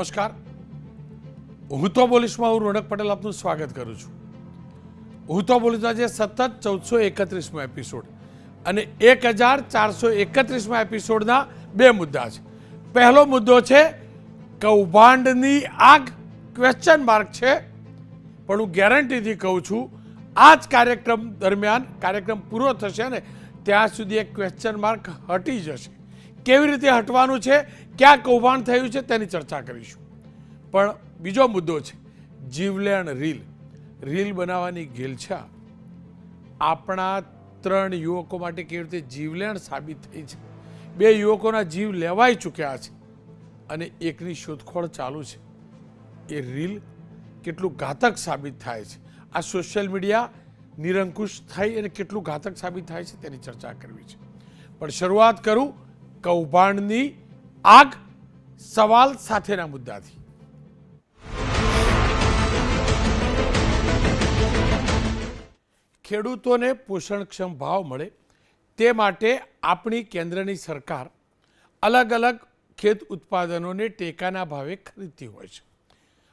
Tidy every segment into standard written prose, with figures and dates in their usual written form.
નમસ્કાર, હું તો બોલીશમાં હું રોનક પટેલ આપનું સ્વાગત કરું છું. હું તો બોલીશમાં જે સતત 1431મો એપિસોડ અને 1431મા એપિસોડના બે મુદ્દા છે. પહેલો મુદ્દો છે કૌભાંડની આગ ક્વેશ્ચન માર્ક છે, પણ હું ગેરંટીથી કહું છું આ જ કાર્યક્રમ દરમિયાન કાર્યક્રમ પૂરો થશે ને ત્યાં સુધી એક ક્વેશ્ચન માર્ક હટી જશે. કેવી રીતે હટવાનું છે, ક્યાં કૌભાંડ થયું છે તેની ચર્ચા કરીશું. પણ બીજો મુદ્દો છે જીવલેણ રીલ બનાવવાની ઘેલછા આપણા 3 યુવકો માટે કેવી રીતે જીવલેણ સાબિત થઈ છે. 2 યુવકોના જીવ લેવાઈ ચૂક્યા છે અને એકની શોધખોળ ચાલુ છે. એ રીલ કેટલું ઘાતક સાબિત થાય છે, આ સોશિયલ મીડિયા નિરંકુશ થઈ અને કેટલું ઘાતક સાબિત થાય છે તેની ચર્ચા કરવી છે. પણ શરૂઆત કરું કૌભાંડની આગ સવાલ સાથેના મુદ્દાથી. ખેડૂતોને પોષણક્ષમ ભાવ મળે તે માટે આપણી કેન્દ્રની સરકાર અલગ અલગ ખેત ઉત્પાદનોને ટેકાના ભાવે ખરીદતી હોય છે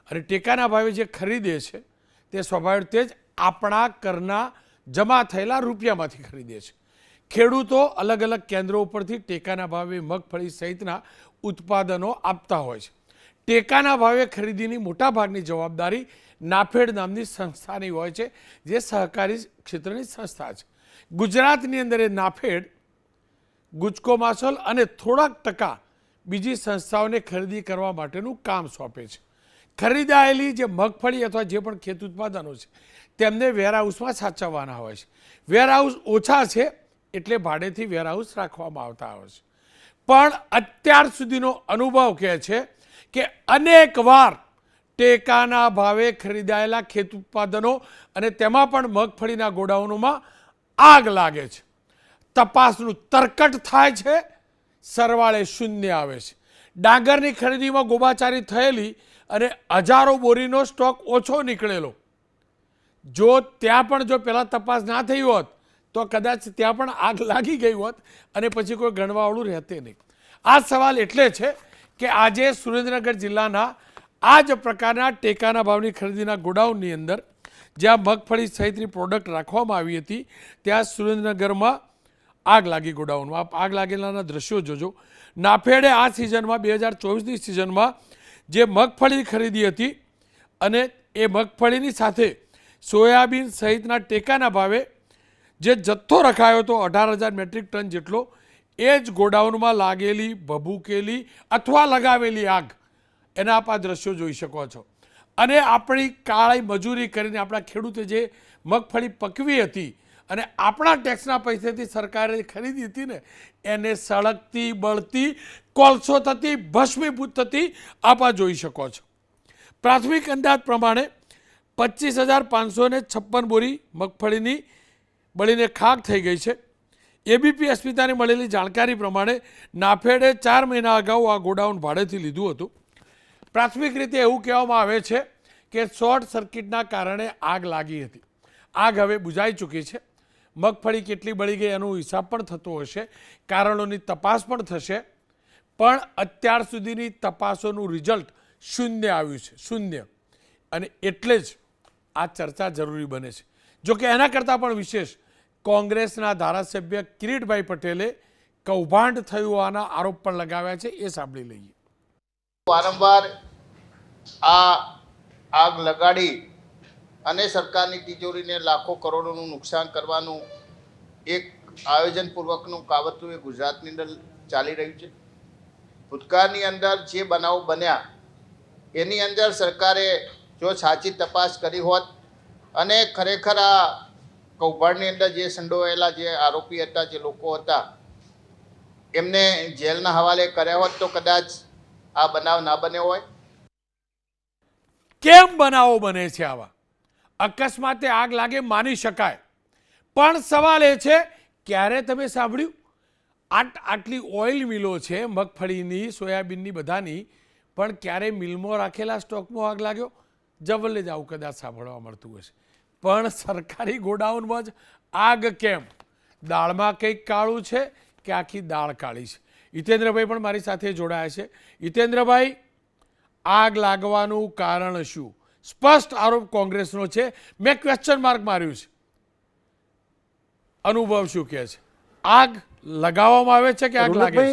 અને ટેકાના ભાવે જે ખરીદે છે તે સ્વાભાવિક રીતે જ આપણા કરના જમા થયેલા રૂપિયામાંથી ખરીદે છે. ખેડૂતો અલગ અલગ કેન્દ્રો ઉપરથી ટેકાના ભાવે મગફળી સહિતના ઉત્પાદનો આપતા હોય છે. ટેકાના ભાવે ખરીદીની મોટાભાગની જવાબદારી નાફેડ નામની સંસ્થાની હોય છે, જે સહકારી ક્ષેત્રની સંસ્થા છે. ગુજરાતની અંદર એ નાફેડ ગુજકો માસોલ અને થોડાક ટકા બીજી સંસ્થાઓને ખરીદી કરવા માટેનું કામ સોંપે છે. ખરીદાયેલી જે મગફળી અથવા જે પણ ખેત ઉત્પાદનો છે તેમને વેરહાઉસમાં સાચવવાના હોય છે. વેરહાઉસ ઓછા છે એટલે ભાડેથી વેરહાઉસ રાખવામાં આવતા હોય છે. પણ અત્યાર સુધીનો અનુભવ કહે છે કે અનેક વાર ટેકાના ભાવે ખરીદાયેલા ખેત ઉત્પાદનો અને તેમાં પણ મગફળીના ગોડાઉનોમાં આગ લાગે છે. તપાસનું તરકટ થાય છે, સરવાળે શૂન્ય આવે છે. ડાંગરની ખરીદીમાં ગોબાચારી થયેલી અને હજારો બોરીનો સ્ટોક ઓછો નીકળેલો, જો ત્યાં પણ જો પહેલાં તપાસ ના થઈ હોત તો કદાચ ત્યાં પણ આગ લાગી ગઈ હોત અને પછી કોઈ ગણવાવાળું રહેતે નહીં. આ સવાલ એટલે છે કે આજે સુરેન્દ્રનગર જિલ્લાના આ જ પ્રકારના ટેકાના ભાવની ખરીદીના ગોડાઉનની અંદર જ્યાં મગફળી સહિતની પ્રોડક્ટ રાખવામાં આવી હતી ત્યાં સુરેન્દ્રનગરમાં આગ લાગી. ગોડાઉનમાં આગ લાગેલાના દ્રશ્યો જોજો. નાફેડે આ સિઝનમાં 2024ની સિઝનમાં જે મગફળી ખરીદી હતી અને એ મગફળીની સાથે સોયાબીન સહિતના ટેકાના ભાવે જે જથ્થો રખાયો હતો 18,000 મેટ્રિક ટન જેટલો, એ જ ગોડાઉનમાં લાગેલી ભભૂકેલી અથવા લગાવેલી આગ, એના આપ આ દ્રશ્યો જોઈ શકો છો. અને આપણી કાળી મજૂરી કરીને આપણા ખેડૂતે જે મગફળી પકવી હતી અને આપણા ટેક્સના પૈસાથી સરકારે ખરીદી હતી ને, એને સળગતી બળતી કોલસો થતી ભસ્મીભૂત થતી આપ આ જોઈ શકો છો. પ્રાથમિક અંદાજ પ્રમાણે 25,556 બોરી મગફળીની બળીને ખાક થઈ ગઈ છે. એબીપી અસ્મિતાને મળેલી જાણકારી પ્રમાણે નાફેડે 4 મહિના અગાઉ આ ગોડાઉન ભાડેથી લીધું હતું. પ્રાથમિક રીતે એવું કહેવામાં આવે છે કે શોર્ટ સર્કિટના કારણે આગ લાગી હતી. આગ હવે બુઝાઈ ચૂકી છે. મગફળી કેટલી બળી ગઈ એનો હિસાબ પણ થતો હશે, કારણોની તપાસ પણ થશે. પણ અત્યાર સુધીની તપાસોનું રિઝલ્ટ શૂન્ય આવ્યું છે, શૂન્ય. અને એટલે જ આ ચર્ચા જરૂરી બને છે. જોકે એના કરતાં પણ વિશેષ કોંગ્રેસના ધારાસભ્ય કિરીટભાઈ પટેલે કૌભાંડ થયું હોવાના આરોપ પણ લગાવ્યા છે, એ સાંભળી લઈએ. વારંવાર આ આગ લગાડી અને સરકારની તિજોરીને લાખો કરોડોનું નુકસાન કરવાનું એક આયોજનપૂર્વકનું કાવતરું એ ગુજરાતની અંદર ચાલી રહ્યું છે. ભૂતકાળની અંદર જે બનાવો બન્યા એની અંદર સરકારે જો સાચી તપાસ કરી હોત અને ખરેખર આ કૌભાંડની અંદર જે સંડોવાયેલા જે આરોપી હતા, જે લોકો હતા, એમને જેલના હવાલે કર્યા હોત તો કદાચ આ બનાવ ના બન્યો હોય. કેમ બનાવો બને છે આવા? અકસ્માતે આગ લાગે માની શકાય, પણ સવાલ એ છે ક્યારે તમે સાંભળ્યું આટલી ઓઇલ મિલો છે મગફળીની, સોયાબીનની, બધાની, પણ ક્યારે મિલમાં રાખેલા સ્ટોકમાં આગ લાગ્યો? જવલ્લે જ આવું કદાચ સાંભળવા મળતું હશે. પણ સરકારી ગોડાઉનમાં જ આગ કેમ? દાળમાં કંઈક કાળું છે કે આખી દાળ કાળી છે? હિતેન્દ્રભાઈ પણ મારી સાથે જોડાયા છે. હિતેન્દ્રભાઈ, આગ લાગવાનું કારણ શું? સ્પષ્ટ આરોપ કોંગ્રેસનો છે. મેં ક્વેશ્ચન માર્ક માર્યું છે. અનુભવ શું કહે છે? આગ લગાવવામાં આવે છે કે આગ લાગે છે?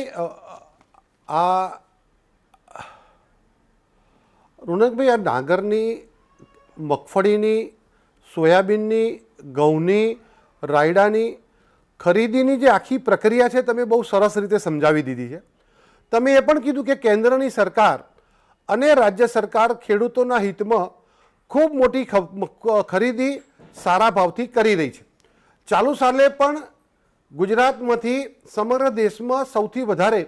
રોનકભાઈ, આ ડાંગરની, મગફળીની, સોયાબીનની, ઘઉંની, રાયડાની ખરીદીની જે આખી પ્રક્રિયા છે તમે બહુ સરસ રીતે સમજાવી દીધી છે. તમે એ પણ કીધું કે કેન્દ્રની સરકાર અને રાજ્ય સરકાર ખેડૂતોના હિતમાં ખૂબ મોટી ખરીદી સારા ભાવથી કરી રહી છે. ચાલુ સાલે પણ ગુજરાતમાંથી સમગ્ર દેશમાં સૌથી વધારે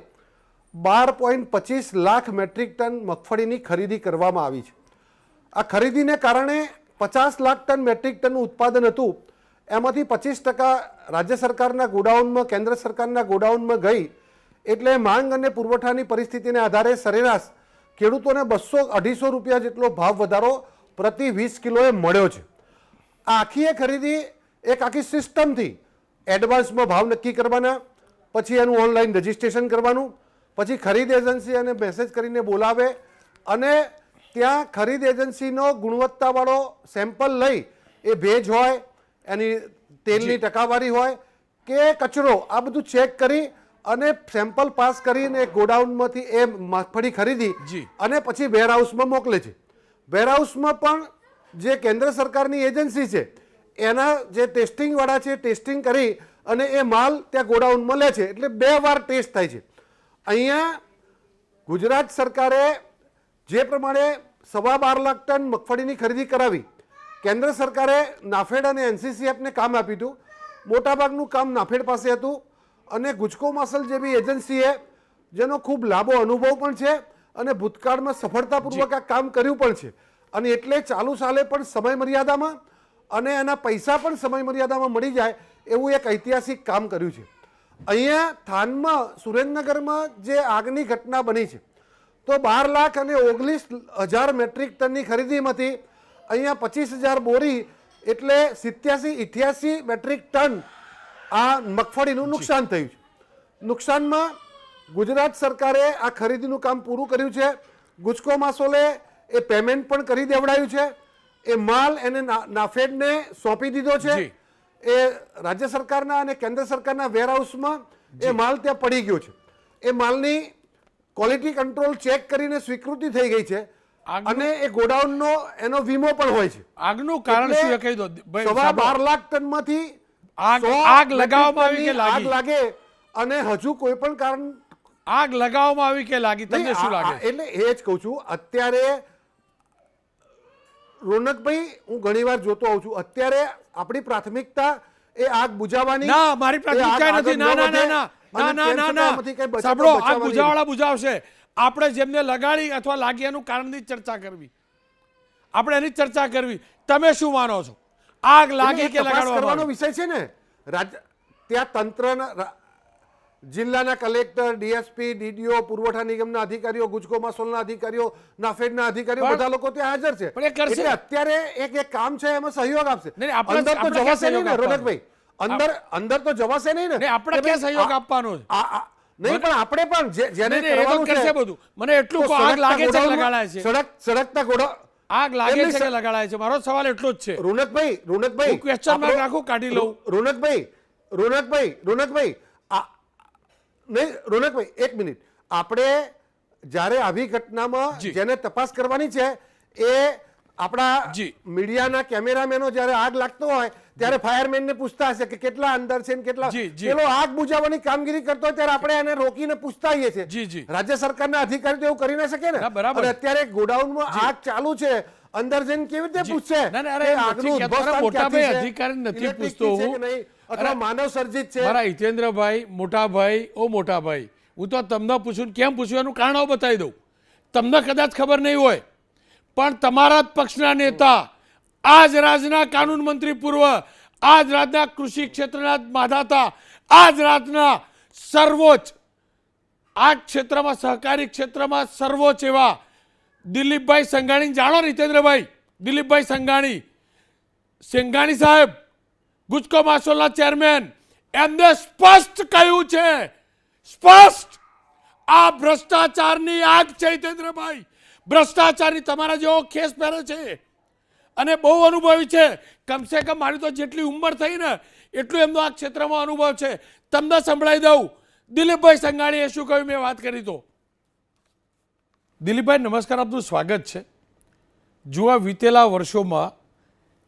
12.25 લાખ મેટ્રિક ટન મગફળીની ખરીદી કરવામાં આવી છે. આ ખરીદીને કારણે 50 લાખ ટન મેટ્રિક ટનનું ઉત્પાદન હતું, એમાંથી 25% રાજ્ય સરકારના ગોડાઉનમાં, કેન્દ્ર સરકારના ગોડાઉનમાં ગઈ. એટલે માંગ અને પુરવઠાની પરિસ્થિતિને આધારે સરેરાશ ખેડૂતોને 200-250 રૂપિયા જેટલો ભાવ વધારો પ્રતિ 20 કિલોએ મળ્યો છે. આ આખી ખરીદી એક આખી સિસ્ટમથી એડવાન્સમાં ભાવ નક્કી કરવાના, પછી એનું ઓનલાઈન રજિસ્ટ્રેશન કરવાનું, પછી ખરીદ એજન્સી અને મેસેજ કરીને બોલાવે અને ત્યાં ખરીદ એજન્સીનો ગુણવત્તાવાળો સેમ્પલ લઈ, એ ભેજ હોય, એની તેલની ટકાવારી હોય કે કચરો, આ બધું ચેક કરી અને સેમ્પલ પાસ કરીને ગોડાઉનમાંથી એ મગફળી ખરીદી અને પછી વેરહાઉસમાં મોકલે છે. વેરહાઉસમાં પણ જે કેન્દ્ર સરકારની એજન્સી છે એના જે ટેસ્ટિંગવાળા છે, ટેસ્ટિંગ કરી અને એ માલ ત્યાં ગોડાઉનમાં લે છે. એટલે 2 વાર ટેસ્ટ થાય છે. અહીંયા ગુજરાત સરકારે જે પ્રમાણે 12.5 લાખ ટન મગફળીની ખરીદી કરાવી, કેન્દ્ર સરકારે નાફેડ અને NCCFને કામ આપ્યું હતું. મોટાભાગનું કામ નાફેડ પાસે હતું અને ગુજકો માસલ જેવી એજન્સીએ, જેનો ખૂબ લાંબો અનુભવ પણ છે અને ભૂતકાળમાં સફળતાપૂર્વક આ કામ કર્યું પણ છે, અને એટલે ચાલુ સાલે પણ સમય મર્યાદામાં અને એના પૈસા પણ સમય મર્યાદામાં મળી જાય એવું એક ઐતિહાસિક કામ કર્યું છે. અહીંયા થાનમાં, સુરેન્દ્રનગરમાં જે આગની ઘટના બની છે, તો 12 લાખ અને 19,000 મેટ્રિક ટનની ખરીદીમાંથી અહીંયા 25,000 બોરી એટલે 87-88 મેટ્રિક ટન આ મગફળીનું નુકસાન થયું છે. નુકસાનમાં ગુજરાત સરકારે આ ખરીદીનું કામ પૂરું કર્યું છે. ગુજકો માસોલે એ પેમેન્ટ પણ કરી દેવડાયું છે. એ માલ એને નાફેડને સોંપી દીધો છે. એ રાજ્ય સરકારના અને કેન્દ્ર સરકારના વેરહાઉસમાં એ માલ ત્યાં પડી ગયો છે. એ માલની ક્વોલિટી કંટ્રોલ ચેક કરીને સ્વીકૃતિ થઈ ગઈ છે અને એ ગોડાઉનનો એનો વીમો પણ હોય છે. આગનું કારણ શું એ કહી દો. 12 લાખ ટનમાંથી આગ લગાવવામાં આવી કે આગ લાગી? લાગે અને હજુ કોઈ પણ કારણ આગ લગાવવામાં આવી કે લાગી? તમને શું લાગે? એટલે એ જ કહું છું. અત્યારે રોનકભાઈ, હું ઘણીવાર જોતો આવું છું, અત્યારે આપણી પ્રાથમિકતા એ આગ બુઝાવવાની. ના, મારી પ્રાથમિકતા નથી. ના ના ના ના ના ના ના, સાંભળો, આગ બુઝાવવાળા બુઝાવશે. આપણે જેમને લગાડી અથવા લાગી એનું કારણની ચર્ચા કરવી, આપણે એની ચર્ચા કરવી. તમે શું માનો છો? આગ લાગી કે કરવાનો લગાડવાનો વિષય છે ને. ત્યાં તંત્રના, જિલ્લાના કલેક્ટર, ડીએસપી, ડીડીઓ, પુરવઠા નિગમના અધિકારીઓ, ગુજકો માસોલના અધિકારીઓ, નાફેડના અધિકારીઓ, બધા લોકો ત્યાં હાજર છે. પણ એ કરશે. એટલે અત્યારે એક કામ છે, એમાં સહયોગ આપશે. નહીં, આપણે અંદર તો આપણે જવાશે સહયોગ નહીં ને આપવાનો. રોનકભાઈ, અંદર તો જવાશે નહીં ને. નહીં, આપણે ક્યાં સહયોગ આપવાનો છે? નહીં, પણ આપણે પણ જેને નહીં, નહીં, એ તો કરવાનું કરશે છે બધું. મને એટલું કહો, આગ લાગે છે કે લગાડાય છે? સડકતા ગોડા આગ લાગે છે કે લગાડાય છે? મારો સવાલ એટલો જ છે. રોનકભાઈ, હું question mark રાખું, કાઢી લઉં. રોનકભાઈ, નહીં રોનકભાઈ, એક મિનિટ. આપણે જ્યારે આવી ઘટનામાં જેને તપાસ કરવાની છે એ આપણા મીડિયાના કેમેરામેનો જ્યારે આગ લાગતો હોય ત્યારે ફાયરમેનને પૂછતા હશે કે કેટલા અંદર છે ને કેટલા. પેલો આગ બુઝાવવાની કામગીરી કરતો હોય ત્યારે આપણે એને રોકીને પૂછતા હોઈએ છીએ. રાજ્ય સરકારના અધિકારી તો એવું કરી ના શકે ને. અને અત્યારે ગોડાઉનમાં આગ ચાલુ છે, અંદર જઈને કેવી રીતે પૂછશે? મોટાભાઈ અધિકારી નથી પૂછતો હું, અથવા માનવ સર્જિત છે. મારા હિતેન્દ્રભાઈ, મોટાભાઈ, ઓ મોટાભાઈ, હું તો તમને પૂછું, કેમ પૂછ્યું એનું કારણ બતાવી દઉં. તમને કદાચ ખબર નહીં હોય, પણ તમારા જ પક્ષના નેતા, આજ રાજના કાનૂન મંત્રી પૂર્વ, આજ રાજના કૃષિ ક્ષેત્રના માધાતા, આજ રાજના સર્વોચ્ચ, આ ક્ષેત્રમાં, સહકારી ક્ષેત્રમાં સર્વોચ્ચ એવા દિલીપભાઈ સંઘાણી, જાણો ને હિતેન્દ્રભાઈ, દિલીપભાઈ સંઘાણી સાહેબ, ગુજકો માસોલના ચેરમેન, એમને સ્પષ્ટ કહ્યું છે, સ્પષ્ટ, આ ભ્રષ્ટાચારની આગ છે હિતેન્દ્રભાઈ. ભ્રષ્ટાચારની તમારા જેવો ખેસ પહેરે છે અને બહુ અનુભવી છે. કમસે કમ મારી તો જેટલી ઉંમર થઈ ને એટલું એમનો આ ક્ષેત્રમાં અનુભવ છે. તમને સંભળાવી દઉં દિલીપભાઈ સંઘાણીએ શું કહ્યું, મેં વાત કરી તો. દિલીપભાઈ નમસ્કાર, આપનું સ્વાગત છે. જુઓ, વીતેલા વર્ષોમાં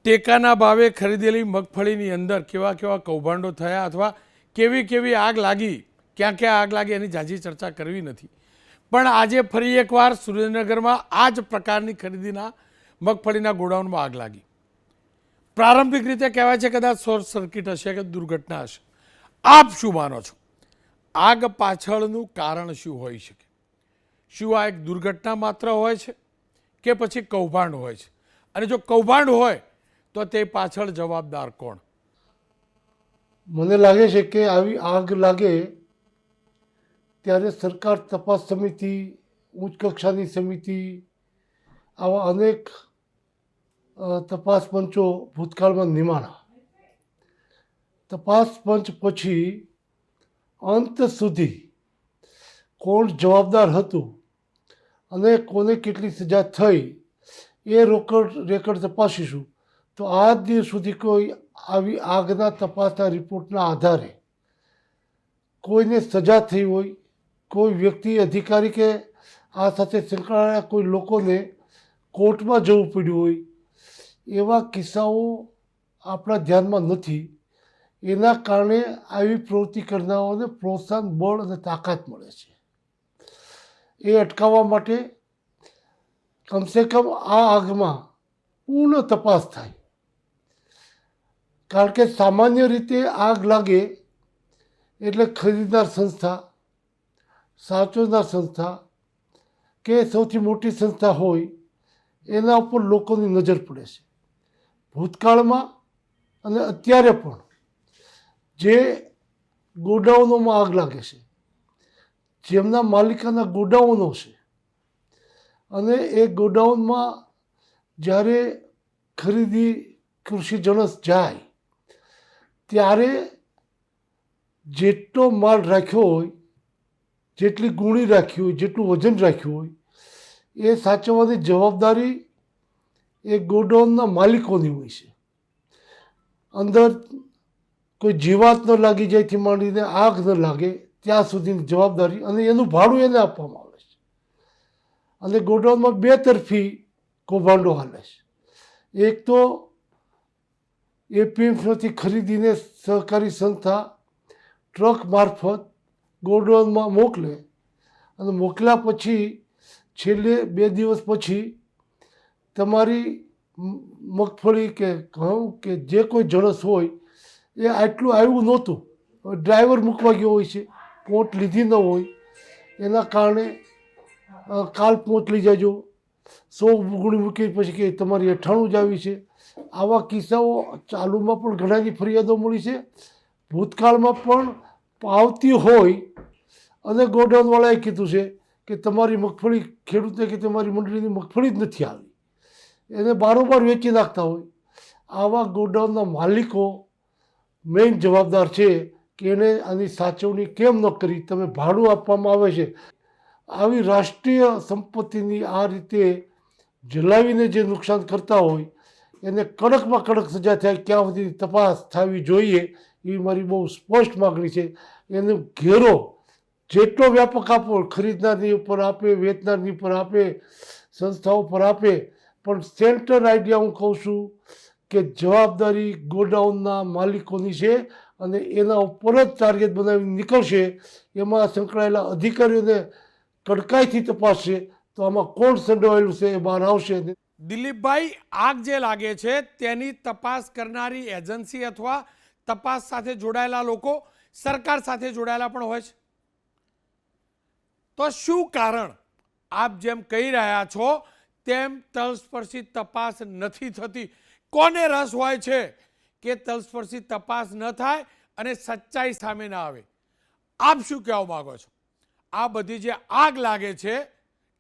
ટેકાના ભાવે ખરીદેલી મગફળીની અંદર કેવા કેવા કૌભાંડો થયા અથવા કેવી કેવી આગ લાગી, ક્યાં ક્યાં આગ લાગી એની ઝાઝી ચર્ચા કરવી નથી. પણ આજે ફરી એકવાર સુરેન્દ્રનગરમાં આ જ પ્રકારની ખરીદીના મગફળીના ગોડાઉનમાં આગ લાગી. પ્રારંભિક રીતે કહેવાય છે કદાચ શોર્ટ સર્કિટ હશે કે દુર્ઘટના હશે. આપ શું માનો છો, આગ પાછળનું કારણ શું હોઈ શકે? શું આ એક દુર્ઘટના માત્ર હોય છે કે પછી કૌભાંડ હોય છે? અને જો કૌભાંડ હોય તો તે પાછળ જવાબદાર કોણ? મને લાગે છે કે આવી આગ લાગે ત્યારે સરકાર તપાસ સમિતિ, ઉચ્ચ કક્ષાની સમિતિ, આવા અનેક તપાસ પંચો ભૂતકાળમાં નિમાણા. તપાસ પંચ પછી અંત સુધી કોણ જવાબદાર હતું અને કોને કેટલી સજા થઈ એ રેકર્ડ તપાસીશું તો આજ દિવસ સુધી કોઈ આવી આગના તપાસના રિપોર્ટના આધારે કોઈને સજા થઈ હોય, કોઈ વ્યક્તિ, અધિકારી કે આ સાથે સંકળાયેલા કોઈ લોકોને કોર્ટમાં જવું પડ્યું હોય, એવા કિસ્સાઓ આપણા ધ્યાનમાં નથી. એના કારણે આવી પ્રવૃત્તિ કરનારાઓને પ્રોત્સાહન, બળ અને તાકાત મળે છે. એ અટકાવવા માટે કમસે કમ આ આગમાં પૂર્ણ તપાસ થાય. કારણ કે સામાન્ય રીતે આગ લાગે એટલે ખરીદનાર સંસ્થા, સાચવનાર સંસ્થા કે સૌથી મોટી સંસ્થા હોય એના ઉપર લોકોની નજર પડે છે. ભૂતકાળમાં અને અત્યારે પણ જે ગોડાઉનોમાં આગ લાગે છે, જેમના માલિકાના ગોડાઉનો છે, અને એ ગોડાઉનમાં જ્યારે ખરીદી કૃષિ જણસ જાય ત્યારે જેટલો માલ રાખ્યો હોય, જેટલી ગુણી રાખી હોય, જેટલું વજન રાખ્યું હોય, એ સાચવવાની જવાબદારી એ ગોડાઉનના માલિકોની હોય છે. અંદર કોઈ જીવાત ન લાગી જાયથી માંડીને આગ ન લાગે ત્યાં સુધીની જવાબદારી, અને એનું ભાડું એને આપવામાં આવે છે. અને ગોડાઉનમાં બે તરફી કૌભાંડો હાલે છે. એક તો એપીએમસીમાંથી ખરીદીને સહકારી સંસ્થા ટ્રક મારફત ગોડાઉનમાં મોકલે અને મોકલ્યા પછી છેલ્લે 2 દિવસ પછી તમારી મગફળી કે ઘઉં કે જે કોઈ જણસ હોય એ આટલું આવ્યું નહોતું, ડ્રાઈવર મૂકવા ગયો હોય છે, પોટ લીધી ન હોય, એના કારણે કાલ પોટ લઈ જાજો, 100 ગુણી મૂકી પછી કે તમારી 98 જ આવી છે. આવા કિસ્સાઓ ચાલુમાં પણ ઘણાની ફરિયાદો મળી છે. ભૂતકાળમાં પણ પાવતી હોય અને ગોડાઉનવાળાએ કીધું છે કે તમારી મગફળી, ખેડૂતે કે તમારી મંડળીની મગફળી જ નથી આવી, એને બારોબાર વેચી નાખતા હોય. આવા ગોડાઉનના માલિકો મેઇન જવાબદાર છે કે એને આની સાચવણી કેમ ન કરી. તમે ભાડું આપવામાં આવે છે, આવી રાષ્ટ્રીય સંપત્તિની આ રીતે જલાવીને જે નુકસાન કરતા હોય એને કડકમાં કડક સજા થાય, ક્યાં સુધી તપાસ થવી જોઈએ એ મારી બહુ સ્પષ્ટ માગણી છે. એને ઘેરો જેટલો વ્યાપક આપો, ખરીદનારની ઉપર આપે, વેચનારની ઉપર આપે, સંસ્થાઓ પર આપે, પણ સેન્ટર આઈડિયા હું કહું છું કે જવાબદારી ગોડાઉનના માલિકોની છે અને એના ઉપર જ ટાર્ગેટ બનાવી નીકળશે. એમાં સંકળાયેલા અધિકારીઓને કડકાઈથી તપાસશે તો આમાં કોણ સંડોવાયેલું છે એ બહાર આવશે. દિલીપભાઈ, આગ જે લાગે છે તેની તપાસ કરનારી એજન્સી અથવા તપાસ સાથે જોડાયેલા લોકો સરકાર સાથે જોડાયેલા પણ હોય છે. તો શું કારણ, આપ જેમ કહી રહ્યા છો તેમ તલસ્પર્શી તપાસ નથી થતી? કોને રસ હોય છે કે તલસ્પર્શી તપાસ ન થાય અને સચ્ચાઈ સામે ના આવે? આપ શું કહેવા માંગો છો? આ બધી જે આગ લાગે છે,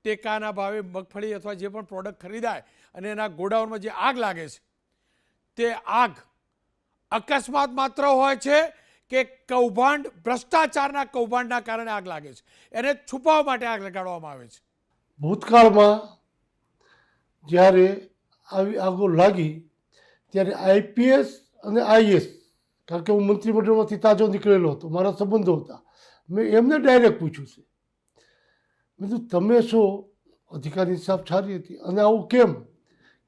ટેકાના ભાવે મગફળી અથવા જે પણ પ્રોડક્ટ ખરીદાય અને એના ગોડાઉનમાં જે આગ લાગે છે, તે આગ અકસ્માત માત્ર હોય છે કે કૌભાંડ, ભ્રષ્ટાચારના કૌભાંડના કારણે આગ લાગે છે? એને છુપાવવા માટે આગ લગાડવામાં આવે છે. ભૂતકાળમાં જ્યારે આવી આગો લાગી ત્યારે આઈપીએસ અને આઈએસ, કારણ કે હું મંત્રીમંડળમાંથી તાજો નીકળેલો હતો, મારા સંબંધો હતા, મેં એમને ડાયરેક્ટ પૂછ્યું છે. મેં કીધું તમે શું અધિકારી હિસાબ સારી હતી અને આવું કેમ?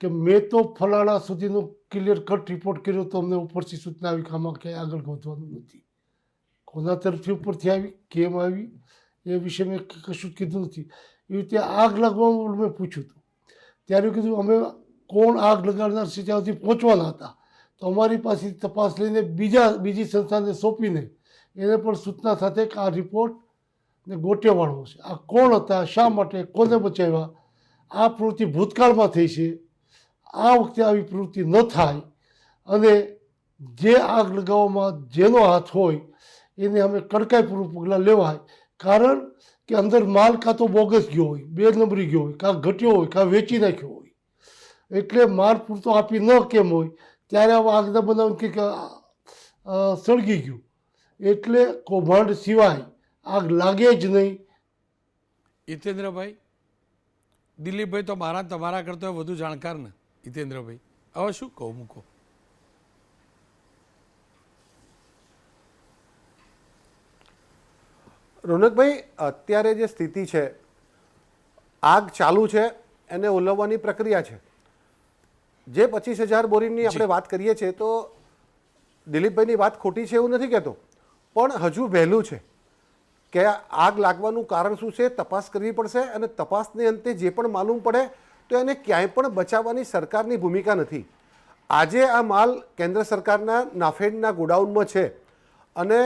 કે મેં તો ફલાણા સુધીનો ક્લિયર કટ રિપોર્ટ કર્યો તો અમને ઉપરથી સૂચના આવી કે આમાં ક્યાંય આગળ વધવાનું નથી. કોના તરફથી ઉપરથી આવી, કેમ આવી, એ વિશે મેં કશું કીધું નથી. એવી રીતે આગ લાગવામાં મેં પૂછ્યું હતું ત્યારે કીધું અમે કોણ આગ લગાડનાર છે ત્યાં સુધી પહોંચવાના હતા, તો અમારી પાસેથી તપાસ લઈને બીજી સંસ્થાને સોંપીને એને પણ સૂચના સાથે કે આ રિપોર્ટને ગોટે વાળવો છે. આ કોણ હતા, શા માટે, કોને બચાવ્યા, આ પ્રવૃત્તિ ભૂતકાળમાં થઈ છે, આ વખતે આવી પ્રવૃત્તિ ન થાય અને જે આગ લગાવવામાં જેનો હાથ હોય એને અમે કડકાઈપૂર્વક પગલાં લેવાય. કારણ કે અંદર માલ કાં તો બોગસ ગયો હોય, 2 નંબરી ગયો હોય, કાં ઘટ્યો હોય, કાં વેચી નાખ્યો હોય, એટલે માલ પૂરતો આપી ન કેમ હોય ત્યારે આવા આગના બનાવ કે સળગી ગયું, એટલે કૌભાંડ સિવાય આગ લાગે જ નહીં. હિતેન્દ્રભાઈ, દિલીપભાઈ તો મારા તમારા કરતાં વધુ જાણકાર ને હિતેન્દ્રભાઈ, હવે શું કહું મૂકો? રોનકભાઈ, અત્યારે જે સ્થિતિ છે, આગ ચાલુ છે, એને ઓલવવાની પ્રક્રિયા છે. જે 25,000 બોરીની આપણે વાત કરીએ છીએ તો દિલીપભાઈની વાત ખોટી છે એવું નથી કહેતો, પણ હજુ વહેલું છે કે આગ લાગવાનું કારણ શું છે તપાસ કરવી પડશે, અને તપાસને અંતે જે પણ માલુમ પડે તો એને ક્યાંય પણ બચાવવાની સરકારની ભૂમિકા નથી. આજે આ માલ કેન્દ્ર સરકારના નાફેડના ગોડાઉનમાં છે અને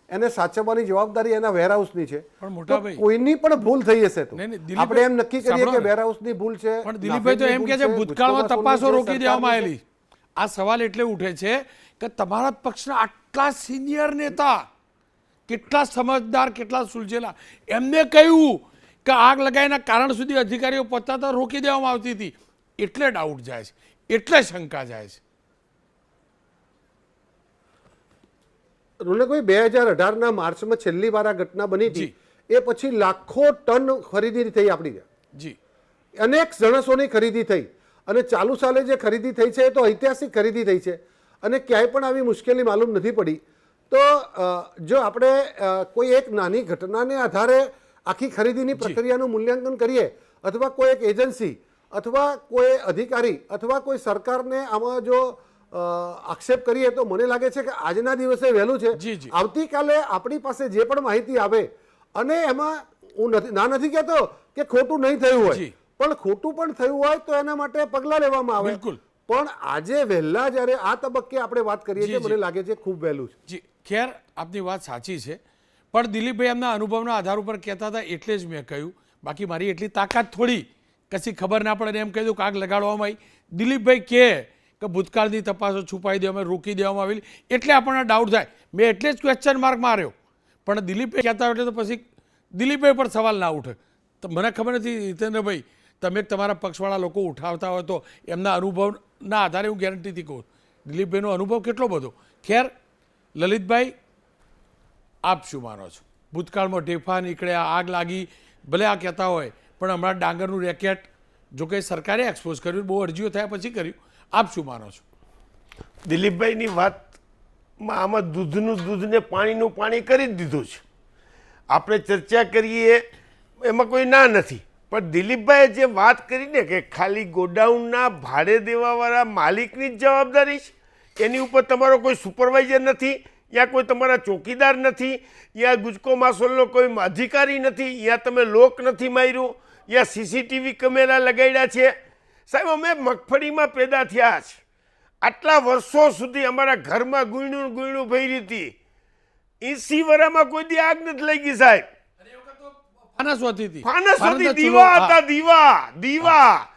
એને સાચવવાની જવાબદારી એના વેરહાઉસની છે. પણ મોટાભાઈ, કોઈની પણ ભૂલ થઈ હશે તો નહીં, દિલીપભાઈ, આપણે એમ નક્કી કરીએ કે વેરહાઉસની ભૂલ છે, પણ દિલીપભાઈ તો એમ કહે છે ભૂતકાળમાં તપાસો રોકી દેવામાં આવેલી. આ સવાલ એટલે ઉઠે છે કે તમારા પક્ષના આટલા સિનિયર નેતા, કેટલા સમજદાર, કેટલા સુલઝેલા, એમને કહ્યું કે આગ લગાવીના કારણ સુધી અધિકારીઓ પહોંચતા રોકી દેવામાં આવતી હતી, એટલે ડાઉટ જાય છે, એટલે શંકા જાય છે. રોનકભાઈ, 2018ના માર્ચમાં છેલ્લી વાર આ ઘટના બની હતી, એ પછી લાખો ટન ખરીદી થઈ આપણી ત્યાં. જી, અનેક જણસોની ખરીદી થઈ, અને ચાલુ સાલે જે ખરીદી થઈ છે એ તો ઐતિહાસિક ખરીદી થઈ છે અને ક્યાંય પણ આવી મુશ્કેલી માલુમ નથી પડી. તો જો આપણે કોઈ એક નાની ઘટનાને આધારે આખી ખરીદીની પ્રક્રિયાનું મૂલ્યાંકન કરીએ, અથવા કોઈ એક એજન્સી અથવા કોઈ અધિકારી અથવા કોઈ સરકારને આમાં જો આક્ષેપ કરીએ તો મને લાગે છે કે આજના દિવસે વહેલું છે. આવતીકાલે આપણી પાસે જે પણ માહિતી આવે, અને એમાં હું નથી કહેતો કે ખોટું નહીં થયું હોય, પણ ખોટું પણ થયું હોય તો એના માટે પગલાં લેવામાં આવે. બિલકુલ. પણ આજે વહેલા જ્યારે આ તબક્કે આપણે વાત કરીએ છીએ, મને લાગે છે ખૂબ વહેલું છે. જી, ખેર આપની વાત સાચી છે, પણ દિલીપભાઈ એમના અનુભવના આધાર ઉપર કહેતા હતા એટલે જ મેં કહ્યું. બાકી મારી એટલી તાકાત થોડી કશી ખબર ના પડે એમ કહી દઉં કે આગ લગાડવામાં આવી. દિલીપભાઈ કહે કે ભૂતકાળની તપાસો છુપાઈ દેવામાં, રોકી દેવામાં આવેલી, એટલે આપણને ડાઉટ થાય. મેં એટલે જ ક્વેશ્ચન માર્ક માર્યો, પણ દિલીપભાઈ કહેતા હોય તો પછી દિલીપભાઈ પર સવાલ ના ઉઠે. તો મને ખબર નથી હિતેન્દ્રભાઈ, તમે તમારા પક્ષવાળા લોકો ઉઠાવતા હોય તો એમના અનુભવના આધારે હું ગેરંટીથી કહું દિલીપભાઈનો અનુભવ કેટલો બધો. ખેર, લલિતભાઈ, આપ શું માનો છો? ભૂતકાળમાં ઢેફા નીકળ્યા, આગ લાગી, ભલે આ કહેતા હોય, પણ હમણાં ડાંગરનું રેકેટ જો કે સરકારે એક્સપોઝ કર્યું, બહુ અરજીઓ થયા પછી કર્યું. આપ શું માનો છો? દિલીપભાઈની વાતમાં આમાં દૂધનું દૂધ ને પાણીનું પાણી કરી જ દીધું છે. આપણે ચર્ચા કરીએ એમાં કોઈ ના નથી, પણ દિલીપભાઈએ જે વાત કરીને કે ખાલી ગોડાઉનના ભાડે દેવાવાળા માલિકની જ જવાબદારી છે, એની ઉપર તમારો કોઈ સુપરવાઇઝર નથી, યા કોઈ તમારા ચોકીદાર નથી, યા ગુજકો માસોલનો કોઈ અધિકારી નથી, યા તમે લોક નથી માર્યું, યા સીસીટીવી કેમેરા લગાડ્યા છે. સાહેબ, અમે મગફળીમાં પેદા થયા છે, આટલા વર્ષો સુધી અમારા ઘરમાં ગુણ્યું ભરી હતી, 80 વર્ષમાં કોઈ દી આગ નથી લાગી સાહેબ. ફાનસોથી દીવા હતા, દીવા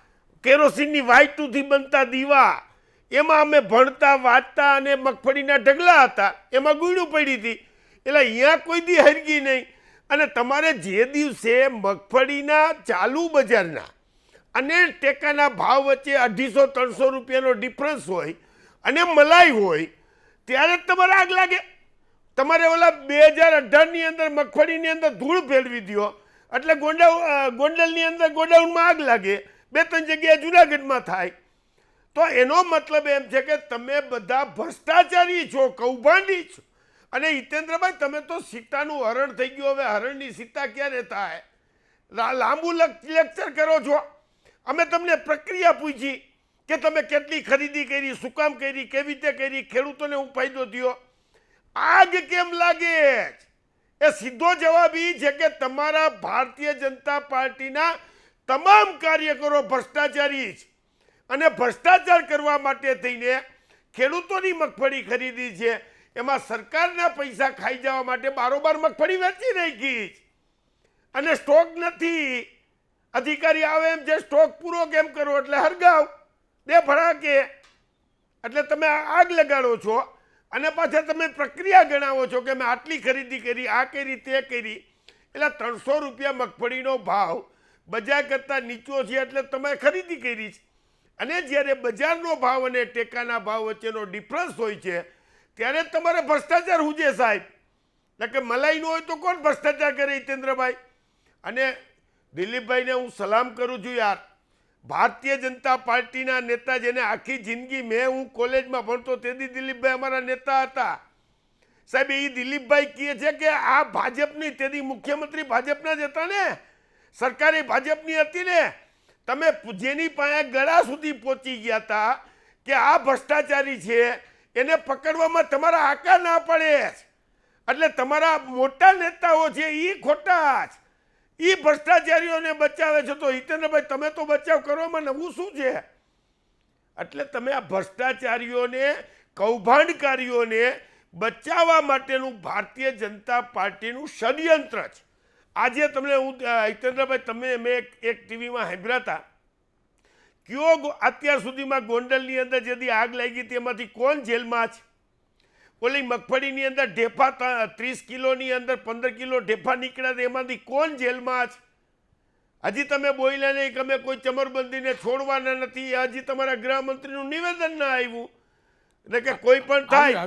કેરોસીનની વાઇટુથી બનતા દીવા, એમાં અમે ભણતા વાંચતા, અને મગફળીના ઢગલા હતા, એમાં ગુણ્યું પડી હતી, એટલે અહીંયા કોઈ દી હરગી નહીં. અને તમારે જે દિવસે મગફળીના ચાલુ બજારના અને ટેકાના ભાવ વચ્ચે 250-300 રૂપિયાનો ડિફરન્સ હોય અને મલાઈ હોય, ત્યારે જ તમારે આગ લાગે. તમારે ઓલા 2018ની અંદર મગફળીની અંદર ધૂળ ફેરવી દો એટલે ગોંડલની અંદર ગોડાઉનમાં આગ લાગે. 2-3 જગ્યાએ જુનાગઢમાં થાય. તો એનો મતલબ એમ છે કે તમે બધા ભ્રષ્ટાચારી છો, કૌભાંડી છો. અને હિતેન્દ્રભાઈ, તમે તો સીતાનું હરણ થઈ ગયું, હવે હરણની સીતા ક્યારે થાય? લાંબુ લેક્ચર કરો છો. અમે તમને પ્રક્રિયા પૂછી કે તમે કેટલી ખરીદી કરી, શું કામ કરી, કેવી રીતે કરી, ખેડૂતોને હું ફાયદો થયો, આગ કેમ લાગે? એ સીધો જવાબ એ છે કે તમારા ભારતીય જનતા પાર્ટીના તમામ કાર્યકરો ભ્રષ્ટાચારી છે. અને ભ્રષ્ટાચાર કરવા માટે થઈને ખેડૂતોની મગફળી ખરીદી છે, એમાં સરકારના પૈસા ખાઈ જવા માટે બારોબાર મગફળી વેચી નાખી છે. અને સ્ટોક નથી. અધિકારી આવે એમ છે સ્ટોક પૂરો કેમ કરો, એટલે હરગાવ દે ભડાકે. એટલે તમે આગ લગાડો છો અને પાછા તમે પ્રક્રિયા ગણાવો છો કે મેં આટલી ખરીદી કરી, આ કરી, તે કરી. એટલે 300 રૂપિયા મગફળીનો ભાવ બજાર કરતાં નીચો છે એટલે તમે ખરીદી કરી છે. અને જ્યારે બજારનો ભાવ અને ટેકાના ભાવ વચ્ચેનો ડિફરન્સ હોય છે ત્યારે તમારે ભ્રષ્ટાચાર હુજે સાહેબ. એટલે કે મલાઈ ન હોય તો કોણ ભ્રષ્ટાચાર કરે હિતેન્દ્રભાઈ? અને દિલીપભાઈને હું સલામ કરું છું યાર. ભારતીય જનતા પાર્ટીના નેતા જેને આખી જિંદગી, હું કોલેજમાં ભણતો તેથી દિલીપભાઈ અમારા નેતા હતા સાહેબ. એ દિલીપભાઈ કહે છે કે આ ભાજપની, તેથી મુખ્યમંત્રી ભાજપના જ હતા ને, સરકારે ભાજપની હતી ને. તમે જેની પાસે ગળા સુધી પહોંચી ગયા હતા કે આ ભ્રષ્ટાચારી છે, એને પકડવામાં તમારા આકા ના પડે. એટલે તમારા મોટા નેતાઓ છે એ ખોટા જ, એ ભ્રષ્ટાચારીઓને બચાવે છે. તો હિતેન્દ્રભાઈ, તમે તો બચાવ કરવામાં નવું શું છે? એટલે તમે આ ભ્રષ્ટાચારીઓને, કૌભાંડકારીઓને બચાવવા માટેનું ભારતીય જનતા પાર્ટીનું ષડયંત્ર છે. આજે તમને હું હિતેન્દ્રભાઈ, તમે મેં એક ટીવીમાં સાંભળ્યા હતા, કયો અત્યાર સુધીમાં ગોંડલની અંદર જેથી આગ લાગી હતી એમાંથી કોણ જેલમાં છે? ઓલી મગફળીની અંદર ઢેફા 30 કિલોની અંદર 15 કિલો ઢેફા નીકળ્યા હતા, એમાંથી કોણ જેલમાં છે? હજી તમે બોલ્યા નહીં કે અમે કોઈ ચમરબંધીને છોડવાના નથી. હજી તમારા ગૃહમંત્રીનું નિવેદન ના આવ્યું. એટલે કે કોઈ પણ થાય.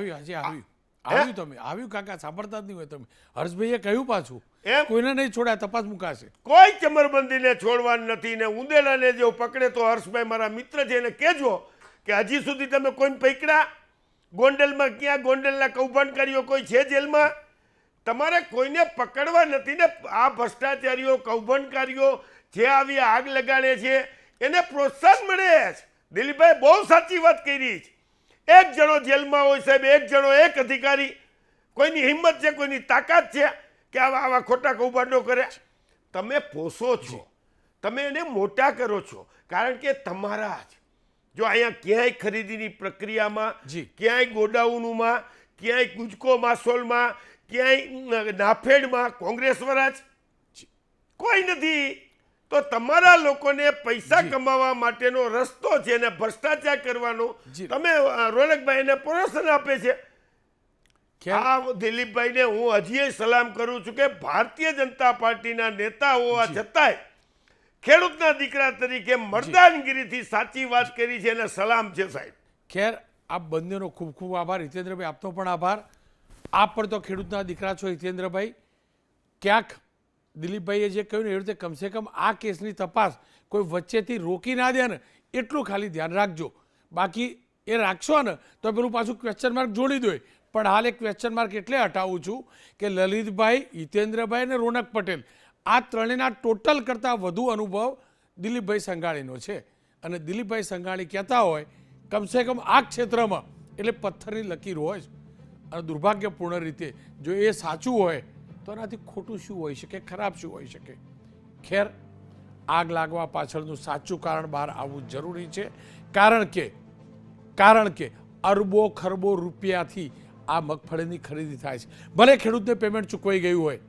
આવ્યું તમે આવ્યું કાકા, સાંભળતા જ નહીં હોય તમે. હર્ષભાઈએ કહ્યું પાછું એમ કોઈને નહીં છોડ્યા, તપાસ મુકાશે. કોઈ ચમરબંધીને છોડવાનું નથી. ને ઉંદેડાને જો પકડે તો હર્ષભાઈ મારા મિત્ર છે, એને કહેજો કે હજી સુધી તમે કોઈને પકડ્યા? ગોંડલમાં ક્યાં ગોંડલના કૌભાંડકારીઓ કોઈ છે જેલમાં? તમારે કોઈને પકડવા નથી ને. આ ભ્રષ્ટાચારીઓ, કૌભાંડકારીઓ જે આવી આગ લગાડે છે એને પ્રોત્સાહન મળે છે. દિલીપભાઈ બહુ સાચી વાત કરી છે. એક જણો જેલમાં હોય સાહેબ, એક જણો, એક અધિકારી. કોઈની હિંમત છે, કોઈની તાકાત છે કે આવા ખોટા કૌભાંડો કરે? તમે પોષો છો, તમે એને મોટા કરો છો, કારણ કે તમારા જ. જો અહીંયા ક્યાંય ખરીદીની પ્રક્રિયામાં, ક્યાંય ગોડાઉનમાં, ક્યાંય ગુજકો માસોલમાં, ક્યાંય નાફેડમાં કોંગ્રેસવાળા જ કોઈ નથી. તો તમારા લોકોને પૈસા કમાવા માટેનો રસ્તો છે ને ભ્રષ્ટાચાર કરવાનો. તમે રોનકભાઈને પ્રોત્સાહન આપે છે. આ દિલીપભાઈને હું હજી સલામ કરું છું કે ભારતીય જનતા પાર્ટીના નેતા હોવા છતાંય ખેડૂતના દીકરા તરીકે મર્દાનગીરીથી સાચી વાત કરી છે અને સલામ છે સાહેબ. ખેર, આપ બંનેનો ખૂબ ખૂબ આભાર. હિતેન્દ્રભાઈ, આપનો પણ આભાર. આપ પણ તો ખેડૂતના દીકરા છો હિતેન્દ્રભાઈ. ક્યાંક દિલીપભાઈએ જે કહ્યું ને એ રીતે કમસે કમ આ કેસની તપાસ કોઈ વચ્ચેથી રોકી ના દે ને, એટલું ખાલી ધ્યાન રાખજો. બાકી એ રાખશો ને તો પેલું પાછું ક્વેશ્ચન માર્ક જોડી દો. પણ હાલ એક ક્વેશ્ચન માર્ક એટલે હટાવું છું કે લલિતભાઈ, હિતેન્દ્રભાઈ અને રોનક પટેલ, આ ત્રણેયના ટોટલ કરતાં વધુ અનુભવ દિલીપભાઈ સંઘાણીનો છે. અને દિલીપભાઈ સંઘાણી કહેતા હોય કમસે કમ આ ક્ષેત્રમાં એટલે પથ્થરની લકીર હોય જ. અને દુર્ભાગ્યપૂર્ણ રીતે જો એ સાચું હોય તો એનાથી ખોટું શું હોઈ શકે, ખરાબ શું હોઈ શકે? ખેર, આગ લાગવા પાછળનું સાચું કારણ બહાર આવવું જરૂરી છે. કારણ કે અરબો ખરબો રૂપિયાથી આ મગફળીની ખરીદી થાય છે. ભલે ખેડૂતને પેમેન્ટ ચૂકવાઈ ગયું હોય,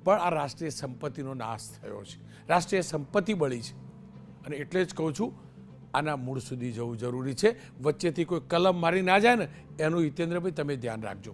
પણ આ રાષ્ટ્રીય સંપત્તિનો નાશ થયો છે, રાષ્ટ્રીય સંપત્તિ બળી છે. અને એટલે જ કહું છું, આના મૂળ સુધી જવું જરૂરી છે. વચ્ચેથી કોઈ કલમ મારી ના જાય ને, એનું હિતેન્દ્રભાઈ તમે ધ્યાન રાખજો.